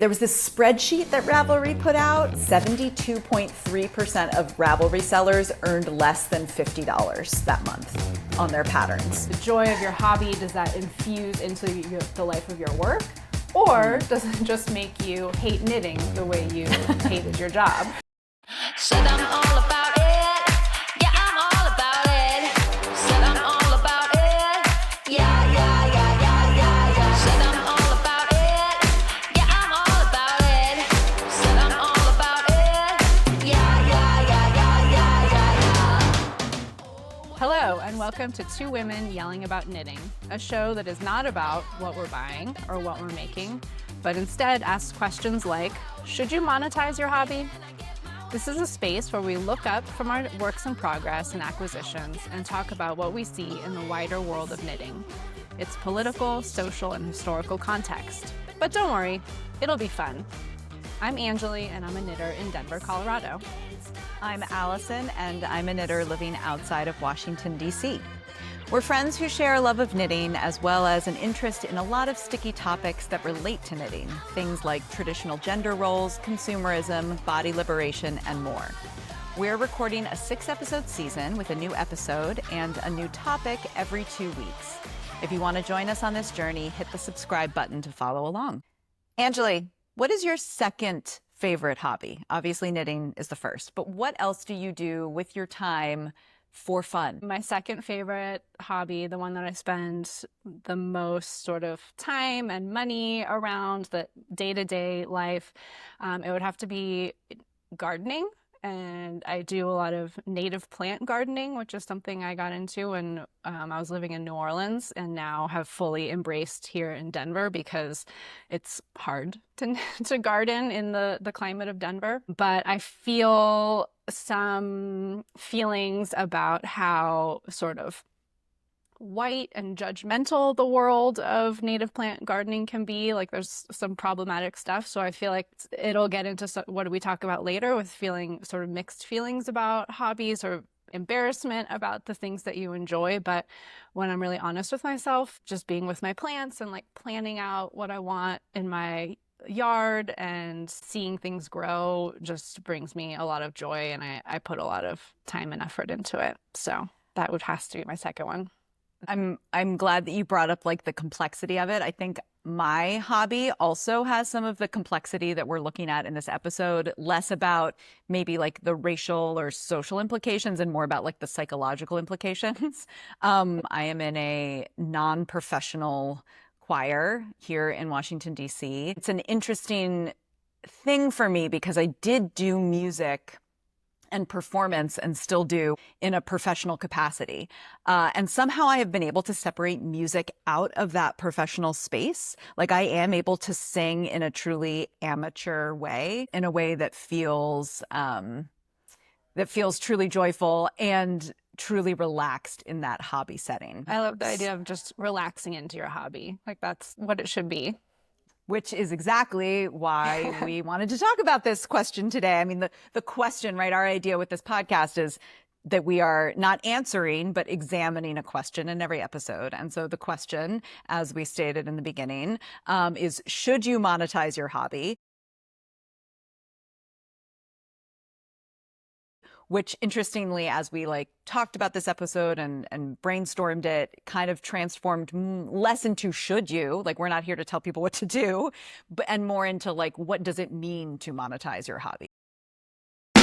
There was this spreadsheet that Ravelry put out. 72.3% of Ravelry sellers earned less than $50 that month on their patterns. The joy of your hobby, does that infuse into the life of your work? Or does it just make you hate knitting the way you hated your job? Said I'm all about it. Yeah, I'm all about it. Said I'm all about it. Yeah, yeah, yeah, yeah, yeah, yeah. Said I'm all about it. Yeah, I'm all about it. Said I'm all about it. Yeah, yeah, yeah, yeah, yeah, yeah, yeah. Hello, and welcome to Two Women Yelling About Knitting, a show that is not about what we're buying or what we're making, but instead asks questions like, should you monetize your hobby? This is a space where we look up from our works in progress and acquisitions and talk about what we see in the wider world of knitting, its political, social, and historical context. But don't worry, it'll be fun. I'm Anjali, and I'm a knitter in Denver, Colorado. I'm Allison, and I'm a knitter living outside of Washington, D.C. We're friends who share a love of knitting, as well as an interest in a lot of sticky topics that relate to knitting, things like traditional gender roles, consumerism, body liberation, and more. We're recording a 6-episode season with a new episode and a new topic every 2 weeks. If you want to join us on this journey, hit the subscribe button to follow along. Anjali, what is your second favorite hobby? Obviously, knitting is the first, but what else do you do with your time for fun? My second favorite hobby, the one that I spend the most sort of time and money around, the day-to-day life, it would have to be gardening. And I do a lot of native plant gardening, which is something I got into when I was living in New Orleans, and now have fully embraced here in Denver because it's hard to garden in the climate of Denver. But I feel some feelings about how sort of white and judgmental the world of native plant gardening can be. Like, there's some problematic stuff. So I feel like it'll get into what do we talk about later, with feeling sort of mixed feelings about hobbies or embarrassment about the things that you enjoy. But when I'm really honest with myself, just being with my plants and like planning out what I want in my yard and seeing things grow just brings me a lot of joy, and I put a lot of time and effort into it. So that has to be my second one. I'm glad that you brought up like the complexity of it. I think my hobby also has some of the complexity that we're looking at in this episode, less about maybe like the racial or social implications and more about like the psychological implications. I am in a non-professional choir here in Washington, D.C. It's an interesting thing for me because I did do music and performance, and still do, in a professional capacity. And somehow I have been able to separate music out of that professional space. Like, I am able to sing in a truly amateur way, in a way that feels truly joyful and truly relaxed in that hobby setting. I love the idea of just relaxing into your hobby. Like, that's what it should be. Which is exactly why we wanted to talk about this question today. I mean, the question, right? Our idea with this podcast is that we are not answering, but examining a question in every episode. And so the question, as we stated in the beginning, is, should you monetize your hobby? Which, interestingly, as we like talked about this episode and brainstormed it, kind of transformed less into should you, like, we're not here to tell people what to do, and more into like, what does it mean to monetize your hobby? Do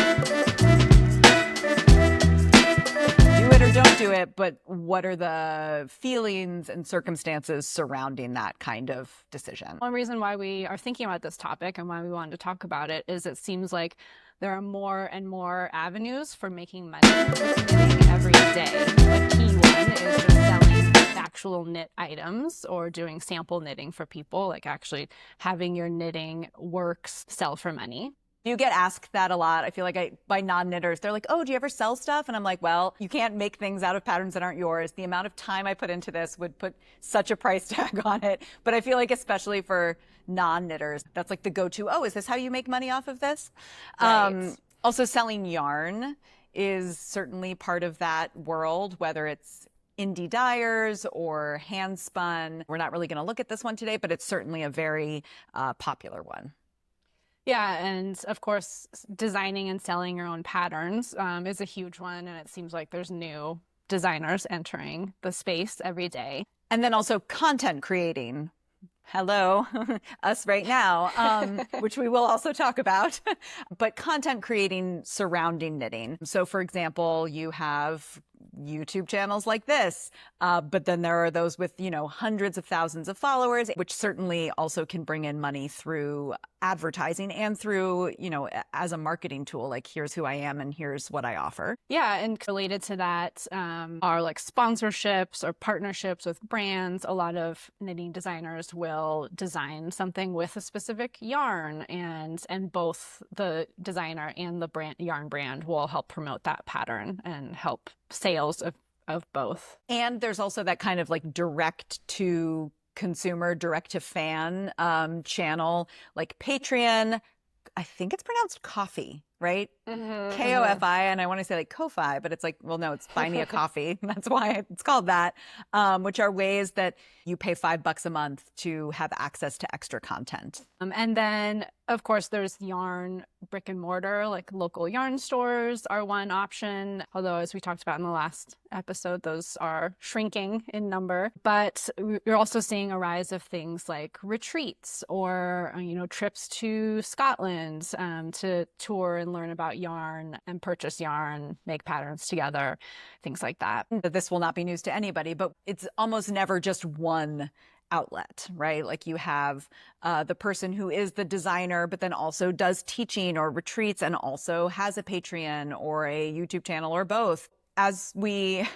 it or don't do it, but what are the feelings and circumstances surrounding that kind of decision? One reason why we are thinking about this topic and why we wanted to talk about it is it seems like there are more and more avenues for making money every day. A key one is just selling actual knit items or doing sample knitting for people, like actually having your knitting works sell for money. You get asked that a lot. I feel like by non-knitters, they're like, oh, do you ever sell stuff? And I'm like, well, you can't make things out of patterns that aren't yours. The amount of time I put into this would put such a price tag on it. But I feel like especially for non-knitters, that's like the go-to, oh, is this how you make money off of this? Right. Also, selling yarn is certainly part of that world, whether it's indie dyers or hand spun. We're not really going to look at this one today, but it's certainly a very popular one. Yeah, and of course, designing and selling your own patterns is a huge one, and it seems like there's new designers entering the space every day. And then also content creating. Hello, us right now, which we will also talk about, but content creating surrounding knitting. So, for example, you have YouTube channels like this, but then there are those with, hundreds of thousands of followers, which certainly also can bring in money through advertising and through, as a marketing tool, like here's who I am and here's what I offer. Yeah, and related to that are like sponsorships or partnerships with brands. A lot of knitting designers will design something with a specific yarn, and both the designer and the yarn brand will help promote that pattern and help sales of both. And there's also that kind of like direct to consumer, direct to fan channel, like Patreon. I think it's pronounced coffee, right? K-O-F-I, and I want to say like Ko-Fi, but it's like, well, no, it's Buy Me a Coffee. That's why it's called that, which are ways that you pay $5 a month to have access to extra content. And then, of course, there's yarn brick and mortar, like local yarn stores are one option. Although, as we talked about in the last episode, those are shrinking in number. But you're also seeing a rise of things like retreats or, trips to Scotland to tour and learn about yarn and purchase yarn, make patterns together, things like that. This will not be news to anybody, but it's almost never just one outlet, right? Like you have the person who is the designer, but then also does teaching or retreats and also has a Patreon or a YouTube channel or both. As we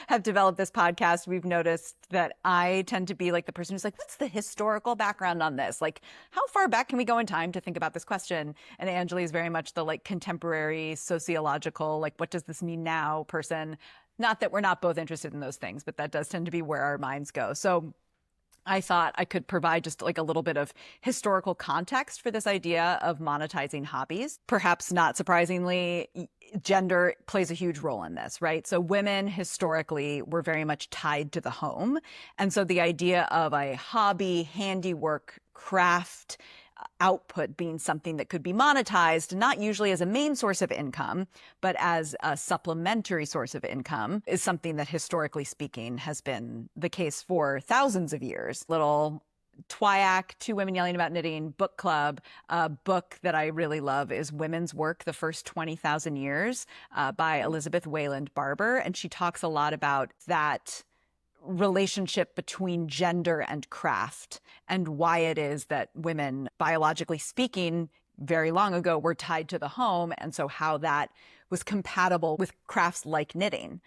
have developed this podcast, we've noticed that I tend to be like the person who's like, what's the historical background on this? Like, how far back can we go in time to think about this question? And Anjali is very much the like contemporary sociological, like, what does this mean now person? Not that we're not both interested in those things, but that does tend to be where our minds go. So I thought I could provide just like a little bit of historical context for this idea of monetizing hobbies. Perhaps not surprisingly, gender plays a huge role in this, right? So women historically were very much tied to the home. And so the idea of a hobby, handiwork, craft, output being something that could be monetized, not usually as a main source of income, but as a supplementary source of income, is something that historically speaking has been the case for thousands of years. Little TWIAC, Two Women Yelling About Knitting book club. A book that I really love is Women's Work, The First 20,000 Years by Elizabeth Wayland Barber. And she talks a lot about that relationship between gender and craft and why it is that women, biologically speaking, very long ago were tied to the home, and so how that was compatible with crafts like knitting.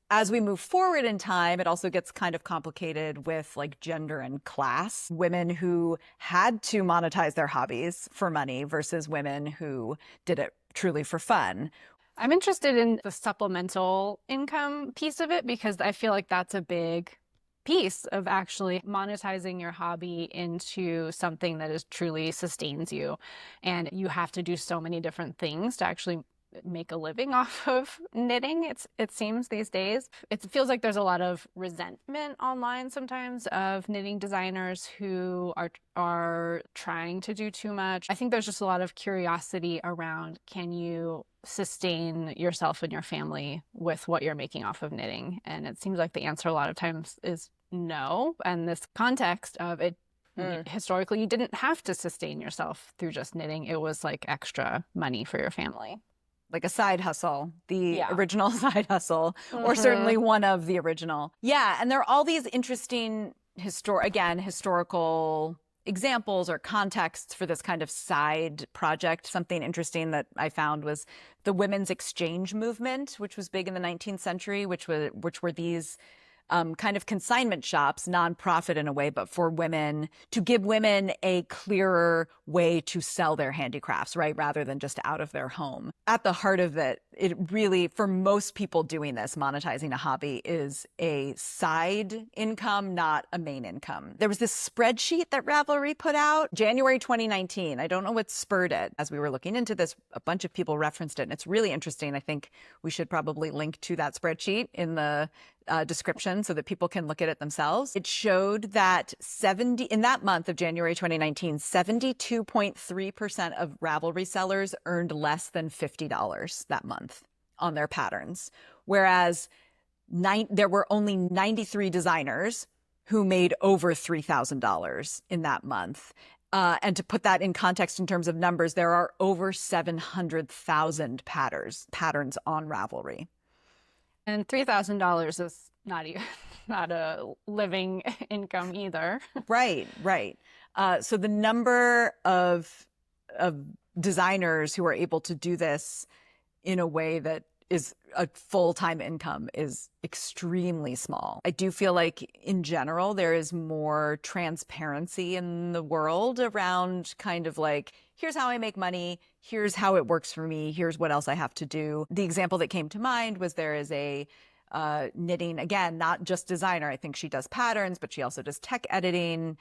As we move forward in time, it also gets kind of complicated with like gender and class. Women who had to monetize their hobbies for money versus women who did it truly for fun. I'm interested in the supplemental income piece of it because I feel like that's a big piece of actually monetizing your hobby into something that is truly sustains you. And you have to do so many different things to actually make a living off of knitting, it seems these days. It feels like there's a lot of resentment online sometimes of knitting designers who are trying to do too much. I think there's just a lot of curiosity around, can you sustain yourself and your family with what you're making off of knitting? And it seems like the answer a lot of times is no. And this context of it, historically, you didn't have to sustain yourself through just knitting. It was like extra money for your family. Like a side hustle, the original side hustle, or certainly one of the original. Yeah, and there are all these interesting historical examples or contexts for this kind of side project. Something interesting that I found was the women's exchange movement, which was big in the 19th century, which were these kind of consignment shops, nonprofit in a way, but for women, to give women a clearer way to sell their handicrafts, right? Rather than just out of their home. At the heart of it it really, for most people doing this, monetizing a hobby is a side income, not a main income. There was this spreadsheet that Ravelry put out January 2019. I don't know what spurred it. As we were looking into this, a bunch of people referenced it, and it's really interesting. I think we should probably link to that spreadsheet in the description so that people can look at it themselves. It showed that in that month of January 2019, 72.3% of Ravelry sellers earned less than $50 that month on their patterns, whereas there were only 93 designers who made over $3,000 in that month. And to put that in context in terms of numbers, there are over 700,000 patterns on Ravelry. And $3,000 is not a living income either. Right. So the number of designers who are able to do this in a way that is a full-time income is extremely small. I do feel like in general, there is more transparency in the world around kind of like, here's how I make money, here's how it works for me, here's what else I have to do. The example that came to mind was there is a knitting, again, not just designer. I think she does patterns, but she also does tech editing.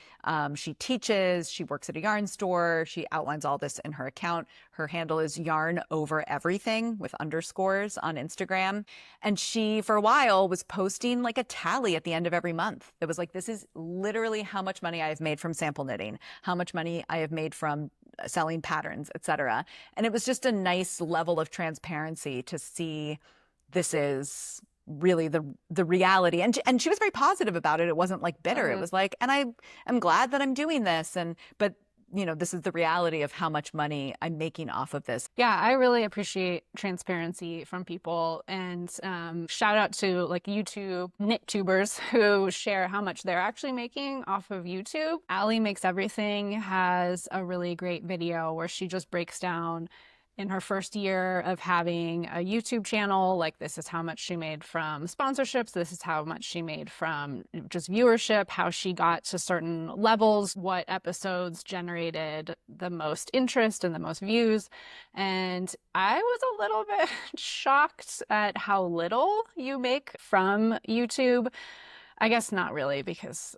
She teaches, she works at a yarn store. She outlines all this in her account. Her handle is yarn over everything with underscores on Instagram. And she, for a while, was posting like a tally at the end of every month. It was like, this is literally how much money I have made from sample knitting, how much money I have made from selling patterns, etc. And it was just a nice level of transparency to see this is really the reality. And she was very positive about it. It wasn't like bitter. It was like, and I'm glad that I'm doing this. But this is the reality of how much money I'm making off of this. Yeah, I really appreciate transparency from people, and shout out to like YouTube knit tubers who share how much they're actually making off of YouTube. Allie Makes Everything has a really great video where she just breaks down in her first year of having a YouTube channel, like this is how much she made from sponsorships, this is how much she made from just viewership, how she got to certain levels, what episodes generated the most interest and the most views. And I was a little bit shocked at how little you make from YouTube. I guess not really, because,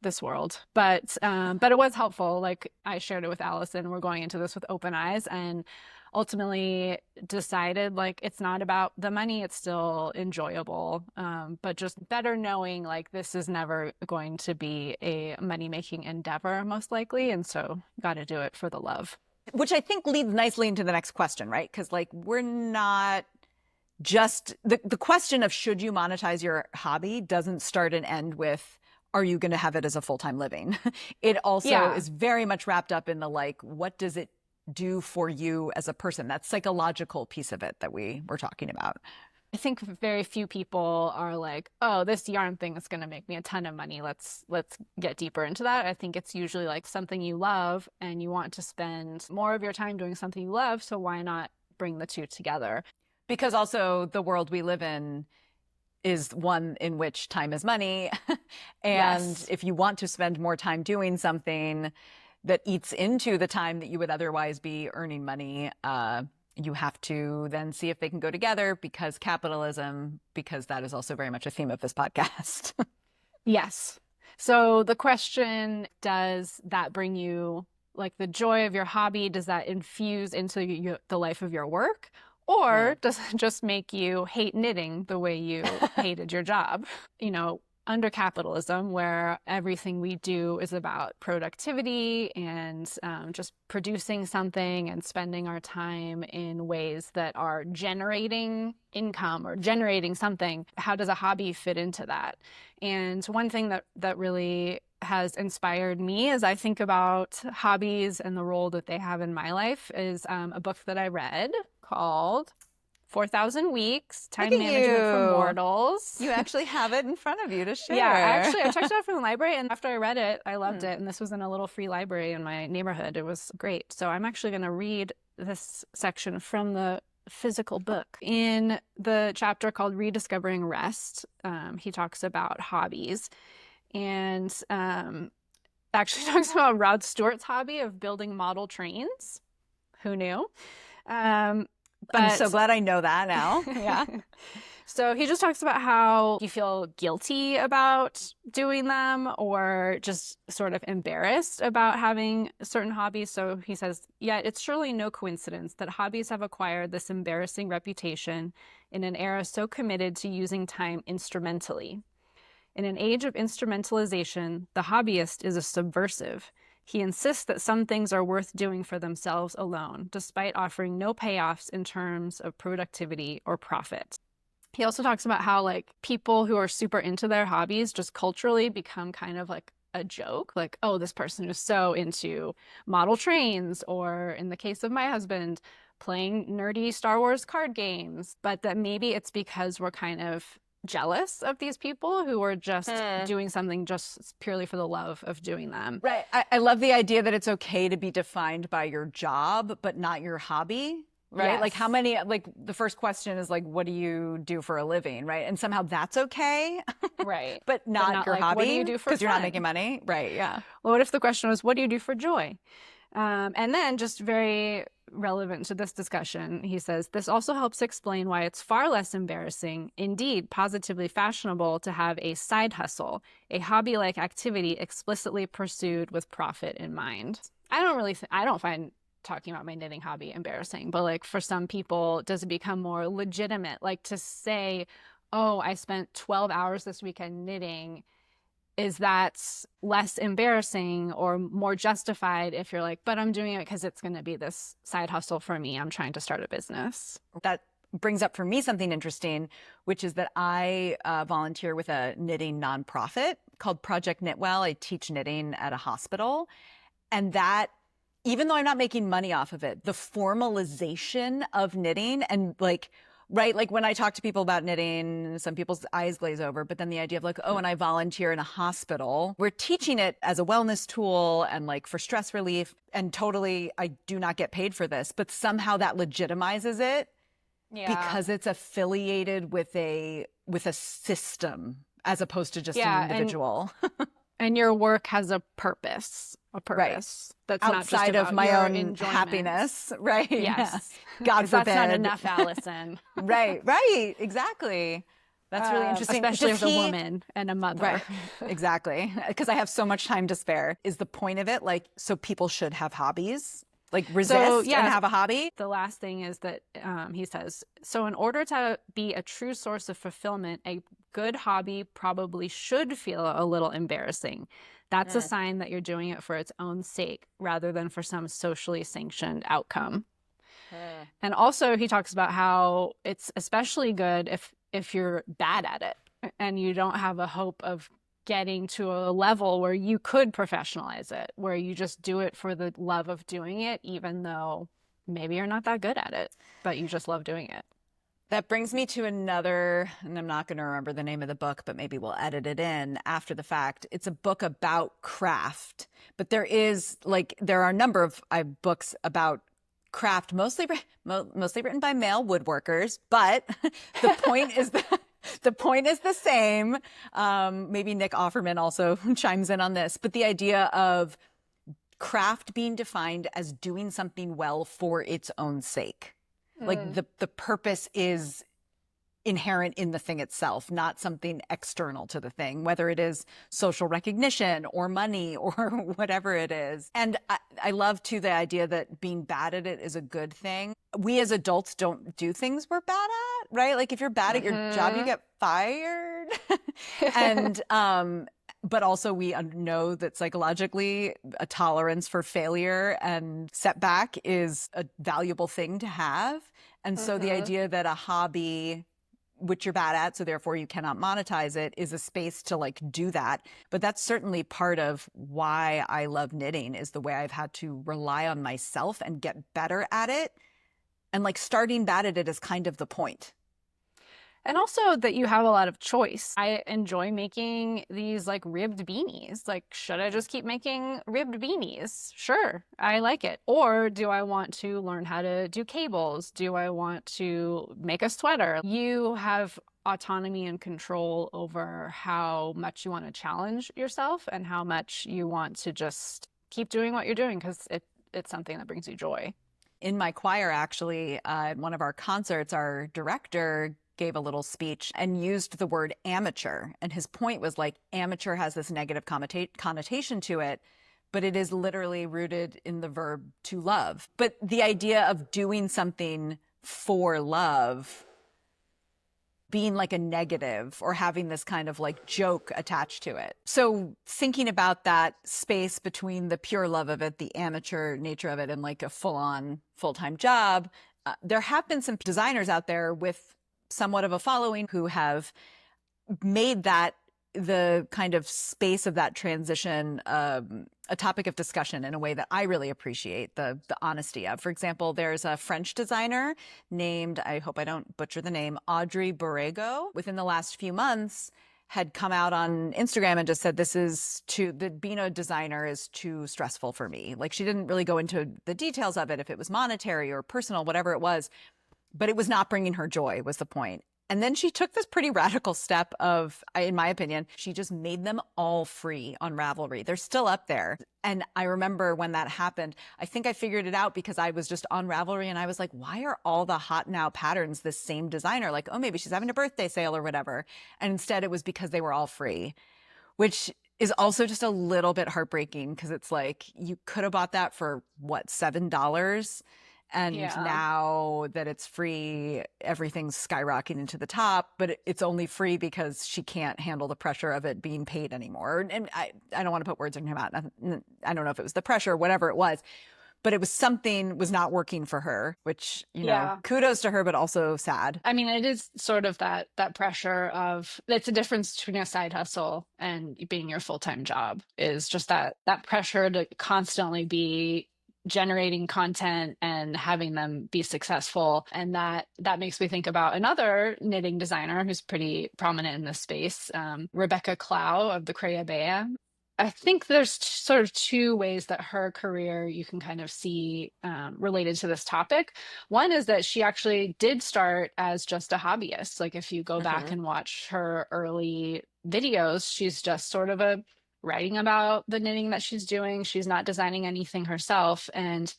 this world, but it was helpful. Like I shared it with Allison. We're going into this with open eyes and ultimately decided like, it's not about the money. It's still enjoyable. But just better knowing like this is never going to be a money-making endeavor, most likely. And so got to do it for the love. Which I think leads nicely into the next question, right? Because like, we're not just the question of should you monetize your hobby doesn't start and end with, are you going to have it as a full-time living? It also is very much wrapped up in the like, what does it do for you as a person? That psychological piece of it that we were talking about. I think very few people are like, oh, this yarn thing is going to make me a ton of money. Let's get deeper into that. I think it's usually like something you love and you want to spend more of your time doing something you love. So why not bring the two together? Because also the world we live in is one in which time is money. And if you want to spend more time doing something that eats into the time that you would otherwise be earning money, you have to then see if they can go together, because capitalism, because that is also very much a theme of this podcast. Yes. So the question, does that bring you like the joy of your hobby? Does that infuse into the life of your work? Or does it just make you hate knitting the way you hated your job? Under capitalism, where everything we do is about productivity and just producing something and spending our time in ways that are generating income or generating something, how does a hobby fit into that? And one thing that really has inspired me as I think about hobbies and the role that they have in my life is a book that I read called 4,000 Weeks, Time Management for Mortals. You actually have it in front of you to share. Yeah, I checked it out from the library, and after I read it, I loved it. And this was in a little free library in my neighborhood. It was great. So I'm actually going to read this section from the physical book. In the chapter called Rediscovering Rest, he talks about hobbies, and actually talks about Rod Stewart's hobby of building model trains. Who knew? I'm so glad I know that now. Yeah. So he just talks about how you feel guilty about doing them or just sort of embarrassed about having certain hobbies. So he says, yet it's surely no coincidence that hobbies have acquired this embarrassing reputation in an era so committed to using time instrumentally. In an age of instrumentalization, the hobbyist is a subversive. He insists that some things are worth doing for themselves alone, despite offering no payoffs in terms of productivity or profit. He also talks about how like people who are super into their hobbies just culturally become kind of like a joke. Like, oh, this person is so into model trains, or in the case of my husband, playing nerdy Star Wars card games. But that maybe it's because we're kind of jealous of these people who are just doing something just purely for the love of doing them. Right. I love the idea that it's okay to be defined by your job, but not your hobby. Right. Yes. Like how many, like the first question is like, what do you do for a living? Right. And somehow that's okay. Right. But not your like, hobby. What do you do for Because you're not fun? making money. Right. Yeah. Well, what if the question was, what do you do for joy? And then just very relevant to this discussion, he says, this also helps explain why it's far less embarrassing, indeed positively fashionable, to have a side hustle, a hobby-like activity explicitly pursued with profit in mind. I don't find talking about my knitting hobby embarrassing, but like for some people, does it become more legitimate? Like to say, oh, I spent 12 hours this weekend knitting, is that less embarrassing or more justified if you're like, but I'm doing it because it's going to be this side hustle for me. I'm trying to start a business. That brings up for me something interesting, which is that I volunteer with a knitting nonprofit called Project Knitwell. I teach knitting at a hospital. And that, even though I'm not making money off of it, the formalization of knitting and like, right, like when I talk to people about knitting, some people's eyes glaze over, but then the idea of like, oh, and I volunteer in a hospital, we're teaching it as a wellness tool and like for stress relief. And totally, I do not get paid for this, but somehow that legitimizes it because it's affiliated with a system as opposed to just an individual. And your work has a purpose. Right. That's outside not just of my own enjoyment. happiness, right? Yes. Yeah. God forbid. That's not enough, Allison. Right, exactly. That's really interesting. Especially as a woman and a mother. Right, exactly. Because I have so much time to spare. Is the point of it like, so people should have hobbies? Like resist and have a hobby? The last thing is that he says, so in order to be a true source of fulfillment, a good hobby probably should feel a little embarrassing. That's a sign that you're doing it for its own sake rather than for some socially sanctioned outcome. And also he talks about how it's especially good if you're bad at it and you don't have a hope of getting to a level where you could professionalize it, where you just do it for the love of doing it, even though maybe you're not that good at it, but you just love doing it. That brings me to another, and I'm not going to remember the name of the book, but maybe we'll edit it in after the fact. It's a book about craft, but there are a number of books about craft, mostly written by male woodworkers, but the point is that the point is the same. Maybe Nick Offerman also chimes in on this, but the idea of craft being defined as doing something well for its own sake. Like the purpose is inherent in the thing itself, not something external to the thing, whether it is social recognition or money or whatever it is. And I love too the idea that being bad at it is a good thing. We as adults don't do things we're bad at, right? Like if you're bad at your job, you get fired. And but also we know that psychologically a tolerance for failure and setback is a valuable thing to have. And so the idea that a hobby, which you're bad at, so therefore you cannot monetize it, is a space to like do that. But that's certainly part of why I love knitting, is the way I've had to rely on myself and get better at it. And like starting bad at it is kind of the point. And also that you have a lot of choice. I enjoy making these like ribbed beanies. Like, should I just keep making ribbed beanies? Sure, I like it. Or do I want to learn how to do cables? Do I want to make a sweater? You have autonomy and control over how much you want to challenge yourself and how much you want to just keep doing what you're doing because it's something that brings you joy. In my choir, actually, at one of our concerts, our director gave a little speech and used the word amateur. And his point was like, amateur has this negative connotation to it, but it is literally rooted in the verb to love. But the idea of doing something for love being like a negative or having this kind of like joke attached to it. So thinking about that space between the pure love of it, the amateur nature of it, and like a full-on full-time job, there have been some designers out there with somewhat of a following who have made that the kind of space of that transition a topic of discussion in a way that I really appreciate the honesty of. For example, there's a French designer named, I hope I don't butcher the name, Audrey Borrego. Within the last few months, had come out on Instagram and just said, being a designer is too stressful for me. Like, she didn't really go into the details of it, if it was monetary or personal, whatever it was, but it was not bringing her joy, was the point. And then she took this pretty radical step of, in my opinion, she just made them all free on Ravelry. They're still up there. And I remember when that happened, I think I figured it out because I was just on Ravelry and I was like, why are all the hot now patterns this same designer? Like, oh, maybe she's having a birthday sale or whatever. And instead it was because they were all free, which is also just a little bit heartbreaking because it's like, you could have bought that for what, $7? And now that it's free, everything's skyrocketing to the top, but it's only free because she can't handle the pressure of it being paid anymore. And I don't want to put words in her mouth. I don't know if it was the pressure, whatever it was, but it was something was not working for her, which, you know, kudos to her, but also sad. I mean, it is sort of that pressure of, it's a difference between a side hustle and being your full-time job, is just that pressure to constantly be generating content and having them be successful. And that makes me think about another knitting designer who's pretty prominent in this space, Rebecca Clow of the Crea Bea. I think there's sort of two ways that her career you can kind of see related to this topic. One is that she actually did start as just a hobbyist. Like, if you go back and watch her early videos, she's just sort of writing about the knitting that she's doing. She's not designing anything herself. And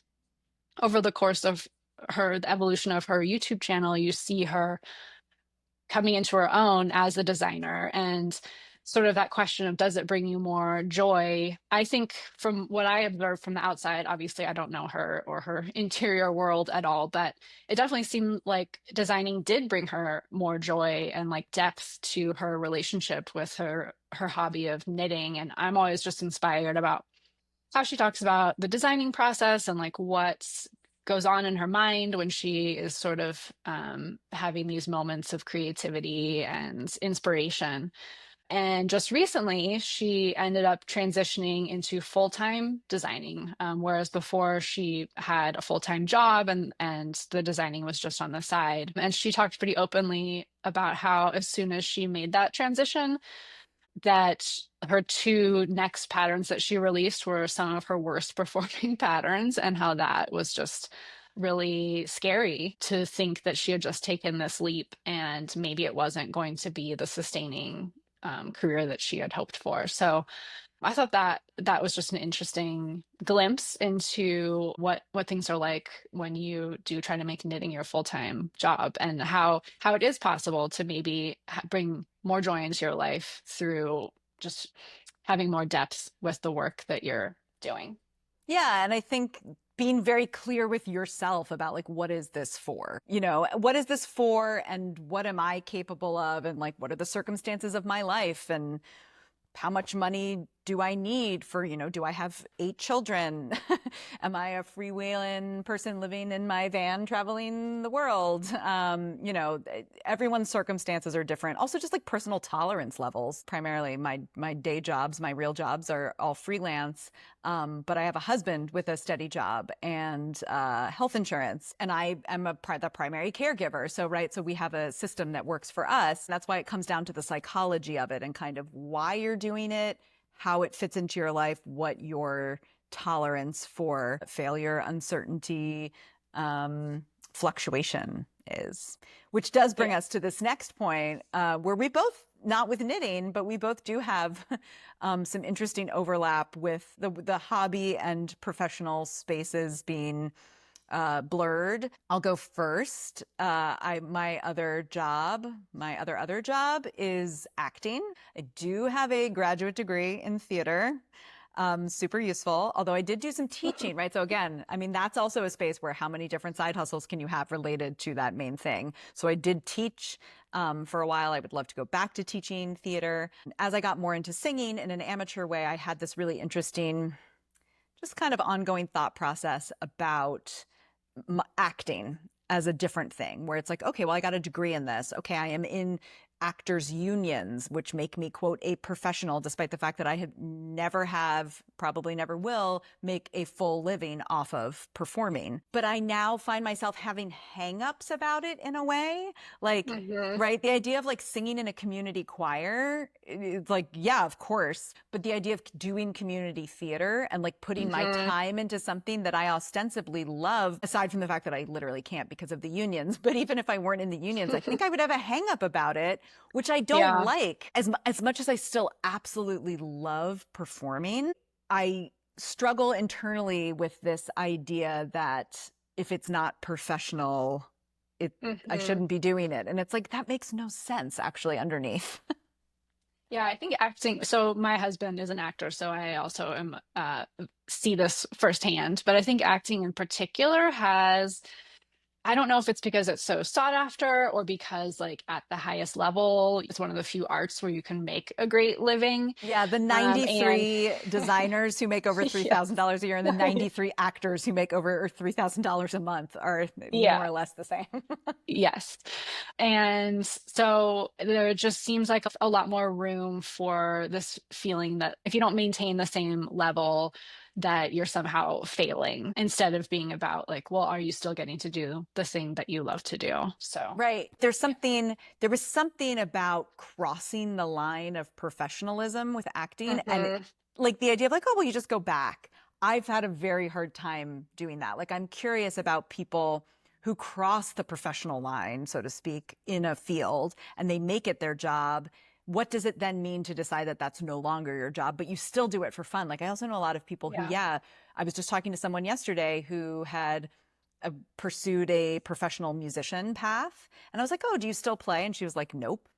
over the course of the evolution of her YouTube channel, you see her coming into her own as a designer. And sort of that question of, does it bring you more joy? I think from what I observed from the outside, obviously I don't know her or her interior world at all, but it definitely seemed like designing did bring her more joy and like depth to her relationship with her hobby of knitting. And I'm always just inspired about how she talks about the designing process and like what goes on in her mind when she is sort of having these moments of creativity and inspiration. And just recently, she ended up transitioning into full-time designing, whereas before she had a full-time job and the designing was just on the side. And she talked pretty openly about how as soon as she made that transition, that her two next patterns that she released were some of her worst performing patterns, and how that was just really scary to think that she had just taken this leap and maybe it wasn't going to be the sustaining career that she had hoped for. So I thought that was just an interesting glimpse into what things are like when you do try to make knitting your full-time job, and how it is possible to maybe bring more joy into your life through just having more depth with the work that you're doing. Yeah, and I think being very clear with yourself about like, what is this for? You know, what is this for and what am I capable of? And like, what are the circumstances of my life? And how much money do I need for, you know, do I have 8 children? Am I a freewheeling person living in my van traveling the world? You know, everyone's circumstances are different. Also just like personal tolerance levels. Primarily my day jobs, my real jobs are all freelance. But I have a husband with a steady job and health insurance, and I am the primary caregiver. So, right. So we have a system that works for us. That's why it comes down to the psychology of it and kind of why you're doing it, how it fits into your life, what your tolerance for failure, uncertainty, fluctuation is. Which does bring us to this next point, where we both, not with knitting, but we both do have some interesting overlap with the hobby and professional spaces being blurred. I'll go first. My other job is acting. I do have a graduate degree in theater. Super useful. Although I did do some teaching, right? So again, I mean, that's also a space where how many different side hustles can you have related to that main thing? So I did teach for a while. I would love to go back to teaching theater. As I got more into singing in an amateur way, I had this really interesting, just kind of ongoing thought process about acting as a different thing, where it's like, okay, well, I got a degree in this. Okay, I am in actors unions, which make me, quote, a professional, despite the fact that I probably never will make a full living off of performing. But I now find myself having hangups about it in a way, like, right? The idea of like singing in a community choir, it's like, yeah, of course. But the idea of doing community theater and like putting my time into something that I ostensibly love, aside from the fact that I literally can't because of the unions, but even if I weren't in the unions, I think I would have a hang up about it, which I don't like. As much as I still absolutely love performing, I struggle internally with this idea that if it's not professional, I shouldn't be doing it. And it's like, that makes no sense actually underneath. Yeah, I think acting. So my husband is an actor, so I also am see this firsthand. But I think acting in particular has, I don't know if it's because it's so sought after or because like at the highest level, it's one of the few arts where you can make a great living. Yeah, the 93 designers who make over $3,000 a year and the 93 actors who make over $3,000 a month are more or less the same. Yes. And so there just seems like a lot more room for this feeling that if you don't maintain the same level, that you're somehow failing, instead of being about like, well, are you still getting to do the thing that you love to do? So right. There was something about crossing the line of professionalism with acting and like the idea of like, oh, well, you just go back. I've had a very hard time doing that. Like, I'm curious about people who cross the professional line, so to speak, in a field and they make it their job. What does it then mean to decide that that's no longer your job, but you still do it for fun? Like, I also know a lot of people who, I was just talking to someone yesterday who had pursued a professional musician path. And I was like, oh, do you still play? And she was like, nope,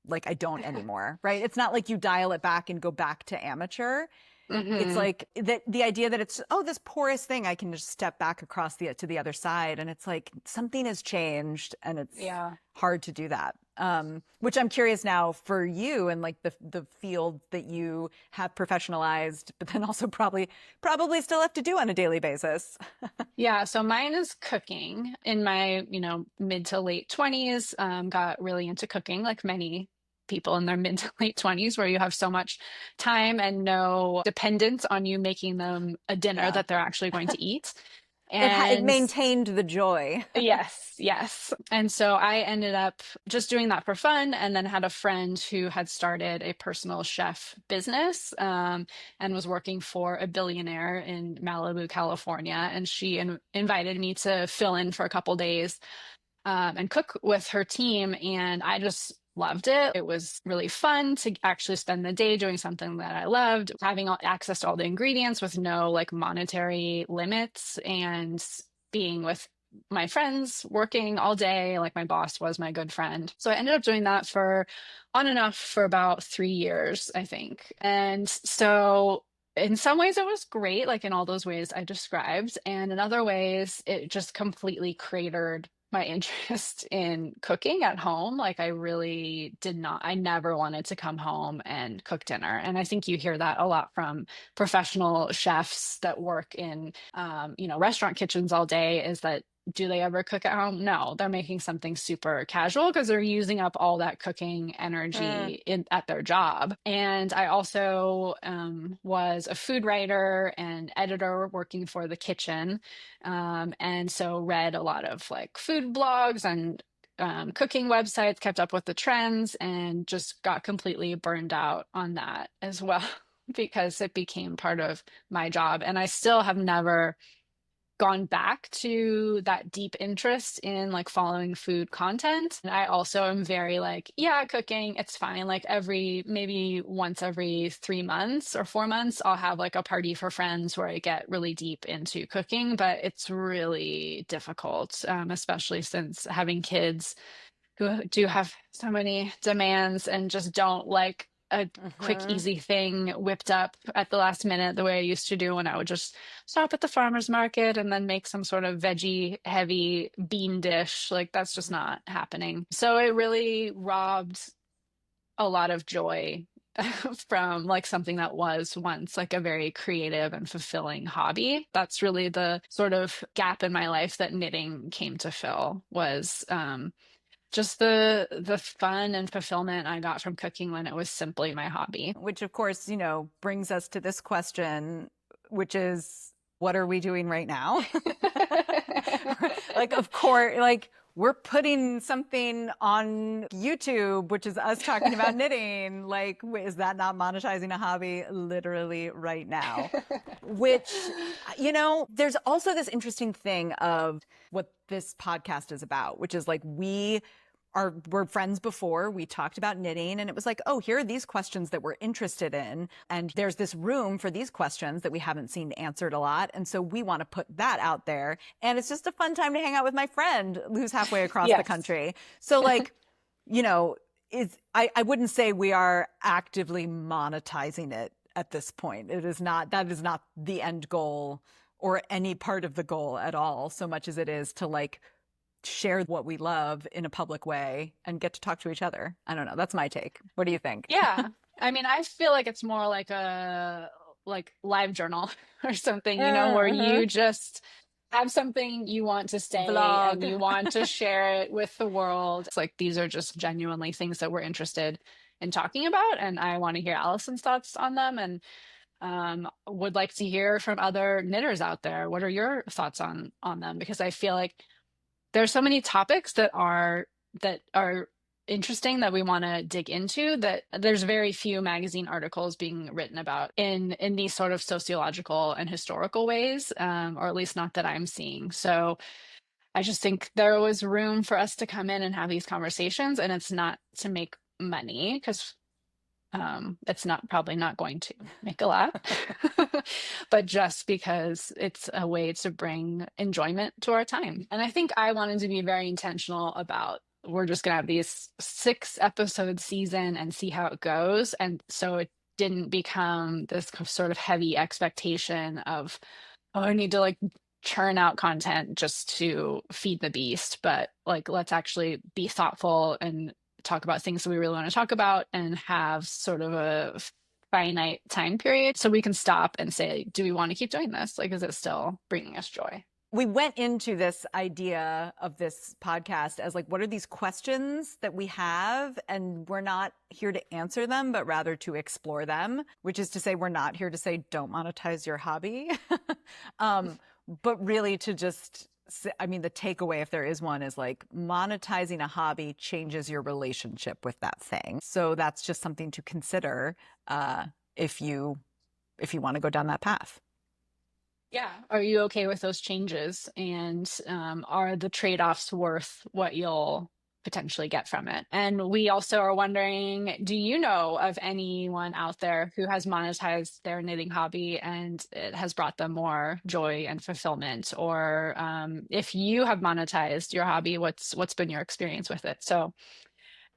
like I don't anymore, right? It's not like you dial it back and go back to amateur. It's like the idea that it's, oh, this porous thing, I can just step back across to the other side. And it's like something has changed and it's hard to do that. Which I'm curious now for you and like the field that you have professionalized, but then also probably still have to do on a daily basis. Yeah, so mine is cooking. In my, mid to late 20s, got really into cooking, like many people in their mid to late 20s, where you have so much time and no dependence on you making them a dinner that they're actually going to eat. And it maintained the joy. Yes. And so I ended up just doing that for fun, and then had a friend who had started a personal chef business and was working for a billionaire in Malibu, California. And she invited me to fill in for a couple days and cook with her team. And I just loved it. It was really fun to actually spend the day doing something that I loved, having access to all the ingredients with no like monetary limits, and being with my friends, working all day. Like my boss was my good friend. So I ended up doing that for on and off for about 3 years, I think. And so in some ways it was great, like in all those ways I described. And in other ways, it just completely cratered my interest in cooking at home. Like I never wanted to come home and cook dinner. And I think you hear that a lot from professional chefs that work in, restaurant kitchens all day, is that do they ever cook at home? No, they're making something super casual because they're using up all that cooking energy at their job. And I also was a food writer and editor working for The Kitchen. And so read a lot of like food blogs and cooking websites, kept up with the trends, and just got completely burned out on that as well because it became part of my job. And I still have never gone back to that deep interest in like following food content. And I also am very like, yeah, cooking, it's fine. Like maybe once every 3 months or 4 months, I'll have like a party for friends where I get really deep into cooking, but it's really difficult, especially since having kids who do have so many demands and just don't like a quick, Mhm. easy thing whipped up at the last minute the way I used to do when I would just stop at the farmer's market and then make some sort of veggie heavy bean dish. Like that's just not happening. So it really robbed a lot of joy from like something that was once like a very creative and fulfilling hobby. That's really the sort of gap in my life that knitting came to fill was just the fun and fulfillment I got from cooking when it was simply my hobby. Which, of course, brings us to this question, which is, what are we doing right now? Like, of course, like we're putting something on YouTube, which is us talking about knitting. Like, is that not monetizing a hobby literally right now? Which, there's also this interesting thing of what this podcast is about, which is like we're friends before. We talked about knitting and it was like, oh, here are these questions that we're interested in. And there's this room for these questions that we haven't seen answered a lot. And so we want to put that out there. And it's just a fun time to hang out with my friend who's halfway across the Yes. country. So like, I wouldn't say we are actively monetizing it at this point. That is not the end goal or any part of the goal at all, so much as it is to like share what we love in a public way and get to talk to each other. I don't know. That's my take. What do you think? Yeah. I mean, I feel like it's more like a live journal or something, where you just have something you want to say Vlog. and you want to share it with the world. It's like these are just genuinely things that we're interested in talking about, and I want to hear Allison's thoughts on them, and would like to hear from other knitters out there. What are your thoughts on them? Because I feel like there's so many topics that are interesting that we want to dig into, that there's very few magazine articles being written about in these sort of sociological and historical ways, or at least not that I'm seeing. So I just think there was room for us to come in and have these conversations, and it's not to make money because it's probably not going to make a lot, but just because it's a way to bring enjoyment to our time. And I think I wanted to be very intentional about, we're just going to have these 6-episode season and see how it goes. And so it didn't become this sort of heavy expectation of, oh, I need to like churn out content just to feed the beast. But like, let's actually be thoughtful and talk about things that we really want to talk about and have sort of a finite time period so we can stop and say, do we want to keep doing this? Like, is it still bringing us joy? We went into this idea of this podcast as like, what are these questions that we have? And we're not here to answer them, but rather to explore them, which is to say, we're not here to say, don't monetize your hobby. But really to just, I mean, the takeaway, if there is one, is like monetizing a hobby changes your relationship with that thing. So that's just something to consider if you want to go down that path. Yeah. Are you okay with those changes? And are the trade-offs worth what you'll potentially get from it? And we also are wondering, do you know of anyone out there who has monetized their knitting hobby and it has brought them more joy and fulfillment? Or if you have monetized your hobby, what's been your experience with it? So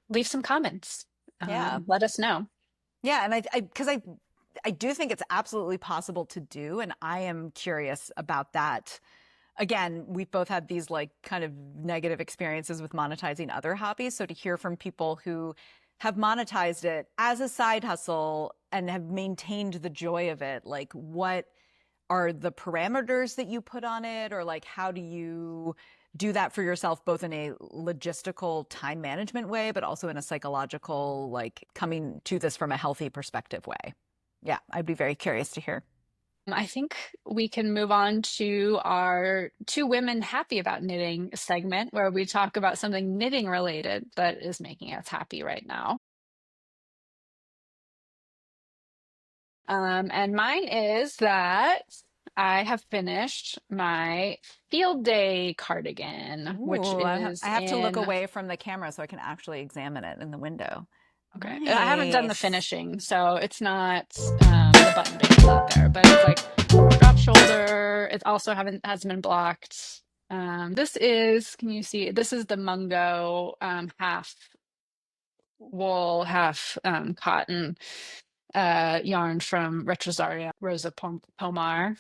leave some comments. Yeah. Let us know. Yeah. And because I do think it's absolutely possible to do. And I am curious about that. Again, we've both had these like kind of negative experiences with monetizing other hobbies. So to hear from people who have monetized it as a side hustle and have maintained the joy of it, like what are the parameters that you put on it? Or like, how do you do that for yourself, both in a logistical time management way, but also in a psychological, like coming to this from a healthy perspective way? Yeah, I'd be very curious to hear. I think we can move on to our Two Women Happy About Knitting segment, where we talk about something knitting related that is making us happy right now. And mine is that I have finished my field day cardigan, which Ooh, is I have to look in, away from the camera so I can actually examine it in the window. okay, I haven't done the Nice. finishing, so it's not the button bands out there, but it's like drop shoulder. It also haven't hasn't been blocked. This is, can you see? This is the Mungo half wool, half cotton yarn from Retrosaria Rosa Pomar.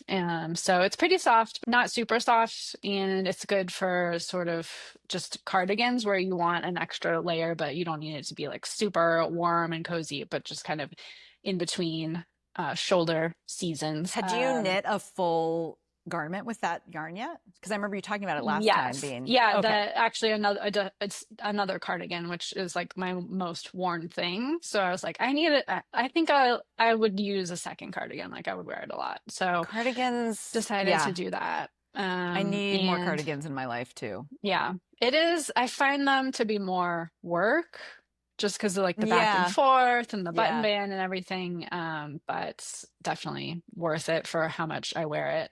So it's pretty soft, not super soft, and it's good for sort of just cardigans where you want an extra layer, but you don't need it to be like super warm and cozy, but just kind of in between shoulder seasons. Had you knit a full garment with that yarn yet? Because I remember you talking about it last time Yes. being Yeah, okay. actually it's another cardigan, which is like my most worn thing. So I was like, I need it. I think I would use a second cardigan. Like I would wear it a lot. So Cardigans, decided to yeah. do that. I need more And cardigans in my life too. yeah, it is. I find them to be more work just because of like the back and Yeah, forth and the button yeah, band and everything. But definitely worth it for how much I wear it.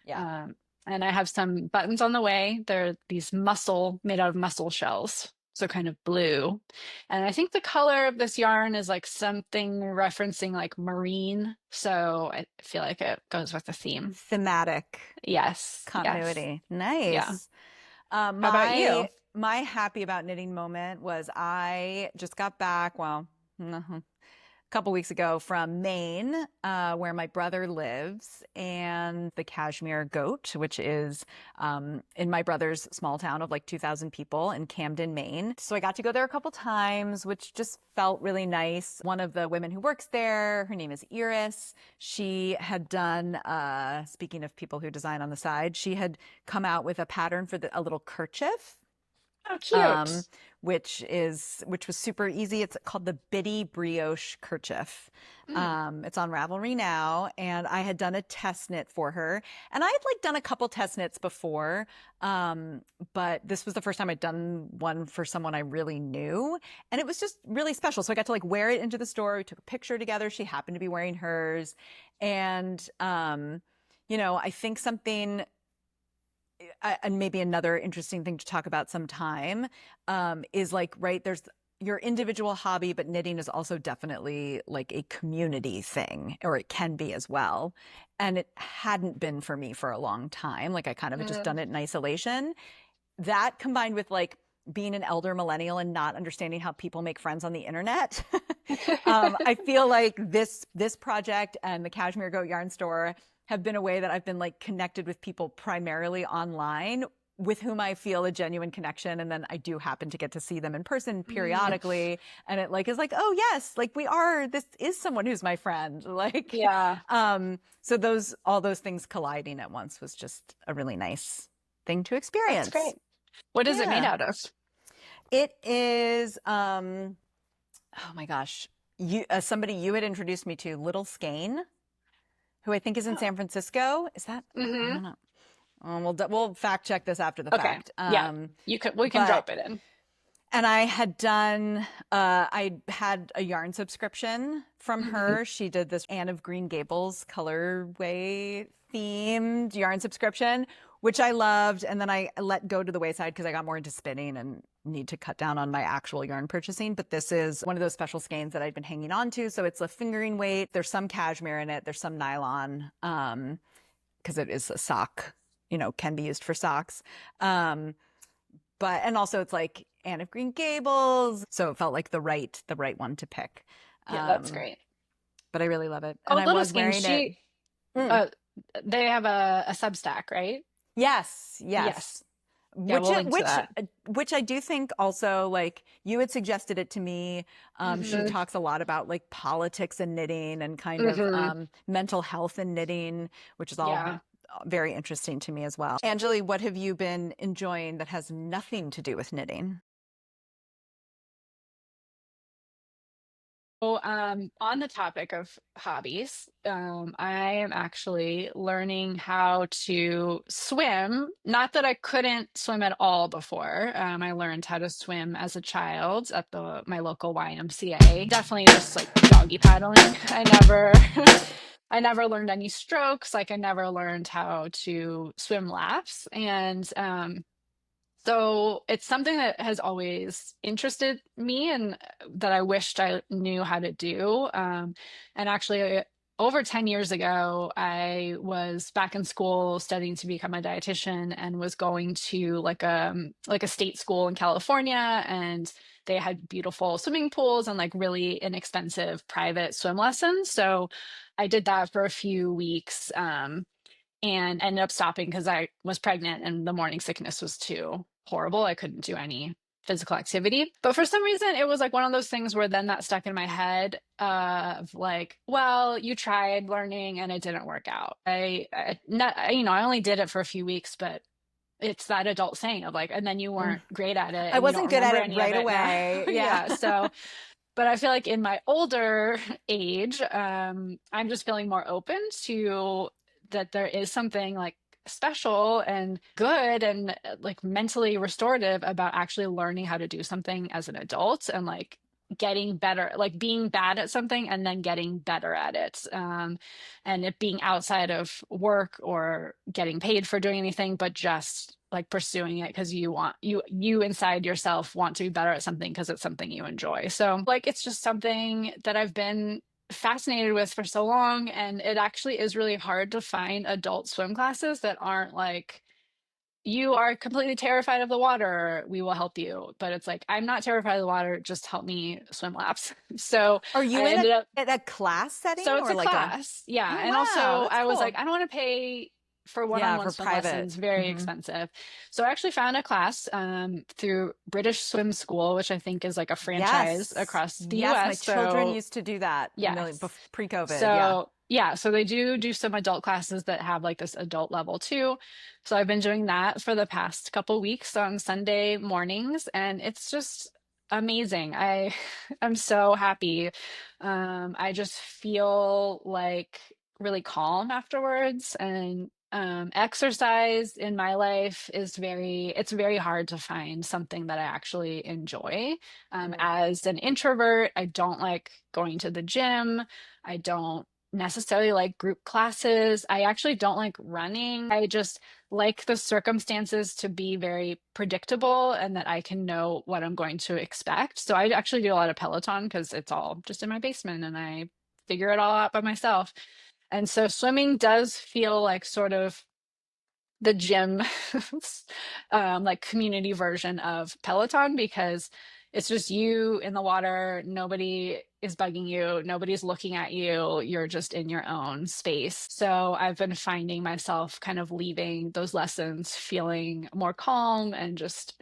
yeah. Um, and I have some buttons on the way. They're these mussel made out of mussel shells, so kind of blue. And I think the color of this yarn is like something referencing like marine. So I feel like it goes with the theme. Thematic Yes, yes, continuity. yeah. Nice. How about you? My happy about knitting moment was I just got back, well, a couple weeks ago from Maine, where my brother lives, and the Cashmere Goat, which is in my brother's small town of like 2,000 people in Camden, Maine. So I got to go there a couple times, which just felt really nice. One of the women who works there, her name is Iris. She had done, speaking of people who design on the side, she had come out with a pattern for a little kerchief Oh, um, cute. which was super easy. It's called the Biddy Brioche Kerchief. Mm, It's on Ravelry now, and I had done a test knit for her, and I had like done a couple test knits before, but this was the first time I'd done one for someone I really knew, and it was just really special. So I got to like wear it into the store. We took a picture together. She happened to be wearing hers, and I think something and maybe another interesting thing to talk about sometime is like, right, there's your individual hobby, but knitting is also definitely like a community thing, or it can be as well. And it hadn't been for me for a long time. Like I kind of had just mm. done it in isolation. That combined with like being an elder millennial and not understanding how people make friends on the internet. I feel like this project and the Cashmere Goat Yarn Store have been a way that I've been like connected with people primarily online with whom I feel a genuine connection. And then I do happen to get to see them in person Mm. periodically. And it like is like, oh yes, like this is someone who's my friend. Like, Yeah, so all those things colliding at once was just a really nice thing to that's experience. great. What is it made Yeah. out of? It is, oh my gosh, somebody you had introduced me to, Little Skane, who I think is in Oh. San Francisco. Is that? I Mm-hmm. don't know. We'll fact check this after the Okay. fact. Yeah. We can But drop it in. and I had done, I had a yarn subscription from Hmm. her. She did this Anne of Green Gables colorway themed yarn subscription, which I loved. And then I let go to the wayside because I got more into spinning and need to cut down on my actual yarn purchasing. But this is one of those special skeins that I'd been hanging on to. So it's a fingering weight. There's some cashmere in it. There's some nylon, because it is a sock, can be used for socks. And also it's like Anne of Green Gables, so it felt like the right one to pick. Yeah, that's Um, great. but I really love it, Oh, and I Little was Skin, wearing it. she Mm. uh they have a Substack, right? Yes, Yes. yes. Yeah, Which we'll link to that. which I do think also, like, you had suggested it to me. She Hmm. talks a lot about like politics and knitting and kind of Hmm. mental health and knitting, which is all Yeah. very interesting to me as well. Angeli, what have you been enjoying that has nothing to do with knitting? So, on the topic of hobbies, I am actually learning how to swim. Not that I couldn't swim at all before. I learned how to swim as a child at my local YMCA. Definitely just like doggy paddling. I never I never learned any strokes. Like I never learned how to swim laps. And so it's something that has always interested me and that I wished I knew how to do. And actually, over 10 years ago, I was back in school studying to become a dietitian and was going to like a state school in California, and they had beautiful swimming pools and like really inexpensive private swim lessons. So I did that for a few weeks. And ended up stopping because I was pregnant and the morning sickness was too horrible. I couldn't do any physical activity. But for some reason, it was like one of those things where then that stuck in my head of like, well, you tried learning and it didn't work out. I only did it for a few weeks, but it's that adult saying of like, and then you weren't great at it. I and you wasn't don't good at remember it any of right it now. away. Yeah. So, but I feel like in my older age, I'm just feeling more open to that there is something like special and good and like mentally restorative about actually learning how to do something as an adult and like getting better, like being bad at something and then getting better at it. And it being outside of work or getting paid for doing anything, but just like pursuing it because you inside yourself want to be better at something because it's something you enjoy. So like it's just something that I've been fascinated with for so long, and it actually is really hard to find adult swim classes that aren't like, you are completely terrified of the water, we will help you. But it's like, I'm not terrified of the water, just help me swim laps. So Are you I in ended up, a class setting so it's or a like class, yeah. Oh, And wow, also that's I was cool. like, I don't want to pay for Yeah, one-on-one for swim private. lessons, very Mhm. expensive. So I actually found a class through British Swim School, which I think is like a franchise Yes. across the Yes, my US. children So used to do that yes. pre-COVID. Yeah. So yeah, so they do some adult classes that have like this adult level too. So I've been doing that for the past couple weeks on Sunday mornings, and it's just amazing. I'm so happy. I just feel like really calm afterwards, and exercise in my life is it's very hard to find something that I actually enjoy. Mm. As an introvert, I don't like going to the gym. I don't necessarily like group classes. I actually don't like running. I just like the circumstances to be very predictable and that I can know what I'm going to expect. So I actually do a lot of Peloton because it's all just in my basement and I figure it all out by myself. And so swimming does feel like sort of the gym like community version of Peloton because it's just you in the water, nobody is bugging you, nobody's looking at you, you're just in your own space. So I've been finding myself kind of leaving those lessons feeling more calm and just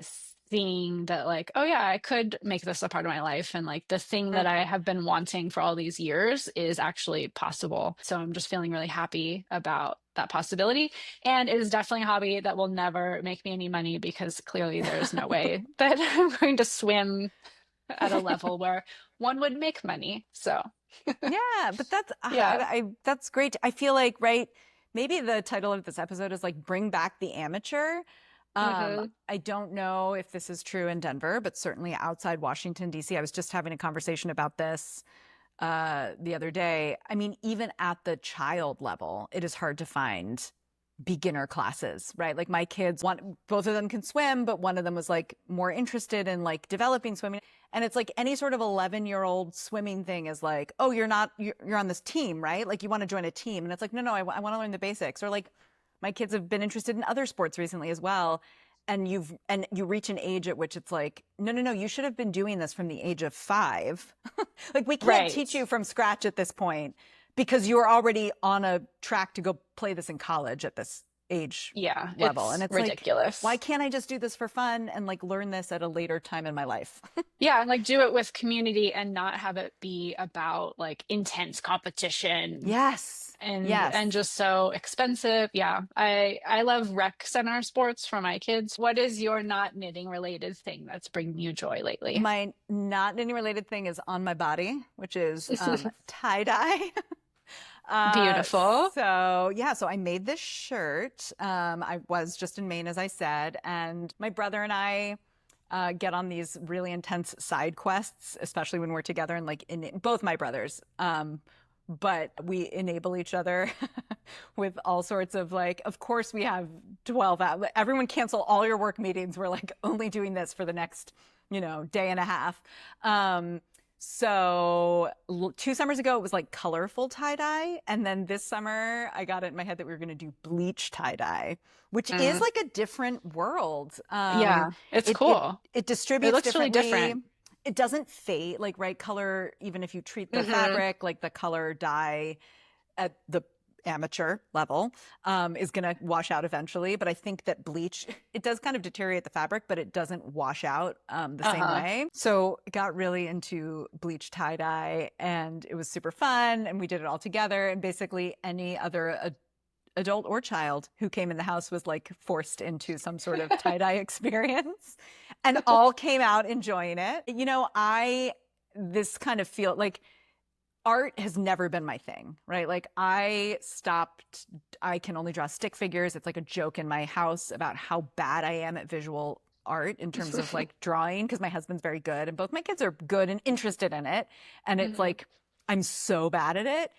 seeing that like, oh yeah, I could make this a part of my life, and like the thing that I have been wanting for all these years is actually possible. So I'm just feeling really happy about that possibility. And it is definitely a hobby that will never make me any money because clearly there's no way that I'm going to swim at a level where one would make money. So Yeah, but that's yeah. that's great. I feel like, right, maybe the title of this episode is like bring back the amateur. Hmm. I don't know if this is true in Denver, but certainly outside Washington, D.C. I was just having a conversation about this the other day. I mean, even at the child level, it is hard to find beginner classes, right? Like my kids, both of them can swim, but one of them was like more interested in like developing swimming. And it's like any sort of 11-year-old swimming thing is like, oh, you're on this team, right? Like you want to join a team. And it's like, no, I want to learn the basics. Or like my kids have been interested in other sports recently as well. And you reach an age at which it's like, no, you should have been doing this from the age of 5. Like we can't teach Right. you from scratch at this point because you're already on a track to go play this in college at this age Yeah. level. And It's it's like, ridiculous. why can't I just do this for fun and like learn this at a later time in my life? Yeah, and like do it with community and not have it be about like intense competition Yes. Yes. and just so expensive. Yeah. I love rec center sports for my kids. What is your not knitting related thing that's bringing you joy lately? My not knitting related thing is on my body, which is tie dye. Beautiful. So I made this shirt. I was just in Maine, as I said, and my brother and I get on these really intense side quests, especially when we're together. And like both my brothers, but we enable each other with all sorts of like, of course we have 12 hours. Everyone cancel all your work meetings. We're like only doing this for the next, day and a half. So 2 summers ago, it was like colorful tie-dye. And then this summer, I got it in my head that we were going to do bleach tie-dye, which is like a different world. Yeah, it's cool. It distributes It looks really differently. different. It doesn't fade, like, right color, even if you treat the fabric, like the color dye at the amateur level is going to wash out eventually. But I think that bleach, it does kind of deteriorate the fabric, but it doesn't wash out the same way. So I got really into bleach tie-dye and it was super fun. And we did it all together. And basically any other adult or child who came in the house was like forced into some sort of tie-dye experience and all came out enjoying it. This kind of feel like art has never been my thing, right? Like I can only draw stick figures. It's like a joke in my house about how bad I am at visual art in terms of like drawing, because my husband's very good and both my kids are good and interested in it. And it's like, I'm so bad at it.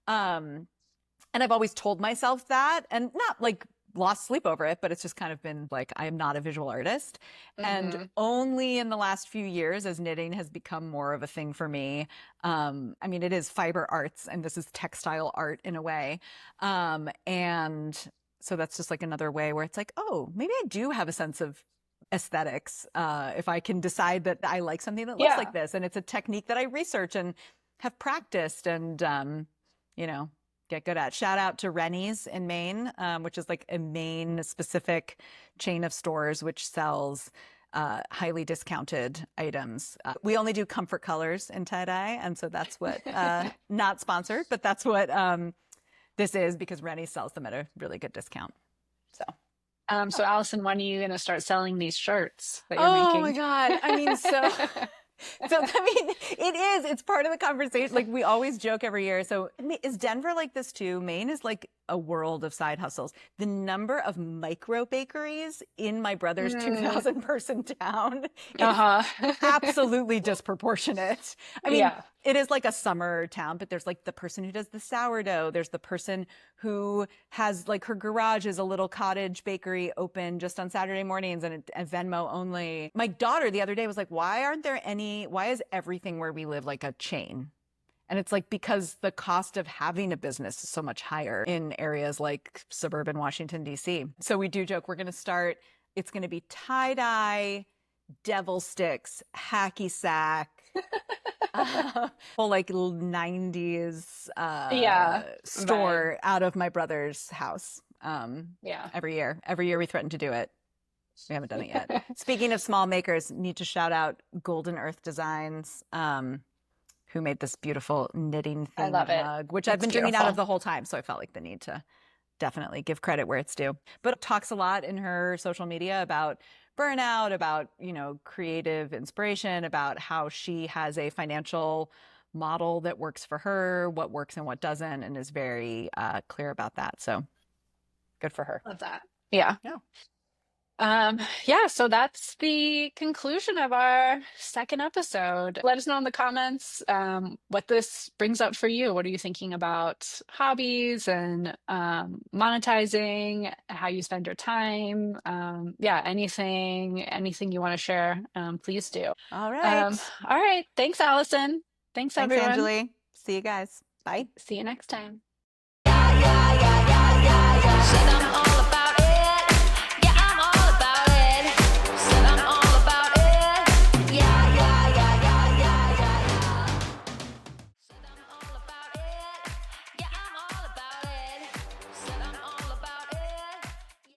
And I've always told myself that and not like lost sleep over it, but it's just kind of been like, I am not a visual artist. And only in the last few years, as knitting has become more of a thing for me. It is fiber arts and this is textile art in a way. And so that's just like another way where it's like, oh, maybe I do have a sense of aesthetics. If I can decide that I like something that looks like this, and it's a technique that I research and have practiced and, get good at. Shout out to Rennie's in Maine, which is like a Maine specific chain of stores which sells highly discounted items. We only do comfort colors in tie-dye. And so that's what, not sponsored, but that's what this is, because Rennie sells them at a really good discount. So Allison, when are you going to start selling these shirts that you're Oh making? my God. It's part of the conversation. Like we always joke every year. So is Denver like this too? Maine is like a world of side hustles. The number of micro bakeries in my brother's 2,000 person town is absolutely disproportionate. It is like a summer town, but there's like the person who does the sourdough. There's the person who has like her garage is a little cottage bakery open just on Saturday mornings and Venmo only. My daughter the other day was like, why is everything where we live like a chain? And it's like, because the cost of having a business is so much higher in areas like suburban Washington, D.C. So we do joke, it's going to be tie-dye, devil sticks, hacky sack, whole like 90s store out of my brother's house. Every year we threaten to do it. We haven't done it yet. Speaking of small makers, need to shout out Golden Earth Designs, who made this beautiful knitting themed mug, which I've been dreaming out of the whole time. So I felt like the need to definitely give credit where it's due. But talks a lot in her social media about burnout, about, creative inspiration, about how she has a financial model that works for her, what works and what doesn't, and is very clear about that. So good for her. Love that. Yeah. So that's the conclusion of our second episode. Let us know in the comments what this brings up for you. What are you thinking about hobbies and monetizing, how you spend your time? Anything you want to share, please do. All right. All right. Thanks, Allison. Thanks, everyone. Anjali. See you guys. Bye. See you next time. Said I'm all